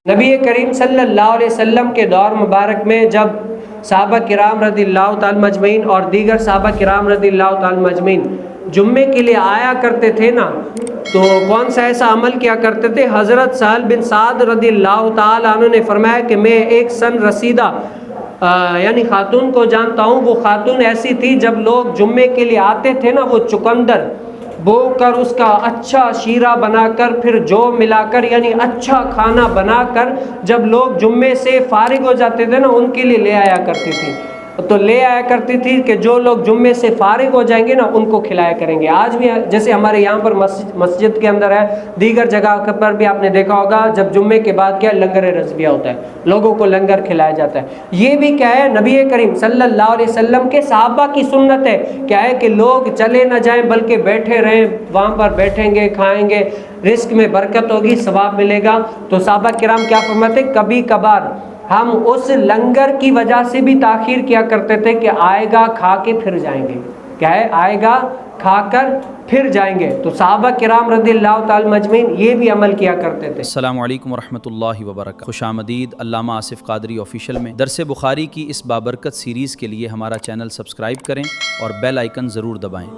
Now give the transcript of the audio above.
نبی کریم صلی اللہ علیہ وسلم کے دور مبارک میں جب صحابہ کرام رضی اللہ تعالی مجمعین اور دیگر صحابہ کرام رضی اللہ تعالی مجمعین جمعے کے لیے آیا کرتے تھے نا، تو کون سا ایسا عمل کیا کرتے تھے؟ حضرت سہل بن سعد رضی اللہ تعالی عنہ نے فرمایا کہ میں ایک سن رسیدہ یعنی خاتون کو جانتا ہوں. وہ خاتون ایسی تھی جب لوگ جمعے کے لیے آتے تھے نا، وہ چقندر بو کر اس کا اچھا شیرہ بنا کر پھر جو ملا کر یعنی اچھا کھانا بنا کر جب لوگ جمعے سے فارغ ہو جاتے تھے نا ان کے لیے لے آیا کرتی تھی. تو لے آیا کرتی تھی کہ جو لوگ جمعے سے فارغ ہو جائیں گے نا ان کو کھلایا کریں گے. آج بھی جیسے ہمارے یہاں پر مسجد کے اندر ہے، دیگر جگہ پر بھی آپ نے دیکھا ہوگا جب جمعے کے بعد کیا لنگر رضویہ ہوتا ہے، لوگوں کو لنگر کھلایا جاتا ہے. یہ بھی کیا ہے؟ نبی کریم صلی اللہ علیہ وسلم کے صحابہ کی سنت ہے. کیا ہے کہ لوگ چلے نہ جائیں بلکہ بیٹھے رہیں، وہاں پر بیٹھیں گے، کھائیں گے، رزق میں برکت ہوگی، ثواب ملے گا. تو صحابہ کرام کیا فرماتے؟ کبھی کبھار ہم اس لنگر کی وجہ سے بھی تاخیر کیا کرتے تھے کہ آئے گا کھا کے پھر جائیں گے. کیا ہے؟ آئے گا کھا کر پھر جائیں گے. تو صحابہ کرام رضی اللہ تعالی مجمعین یہ بھی عمل کیا کرتے تھے. السلام علیکم ورحمۃ اللہ وبرکاتہ. خوش آمدید علامہ آصف قادری آفیشیل میں. درس بخاری کی اس بابرکت سیریز کے لیے ہمارا چینل سبسکرائب کریں اور بیل آئیکن ضرور دبائیں.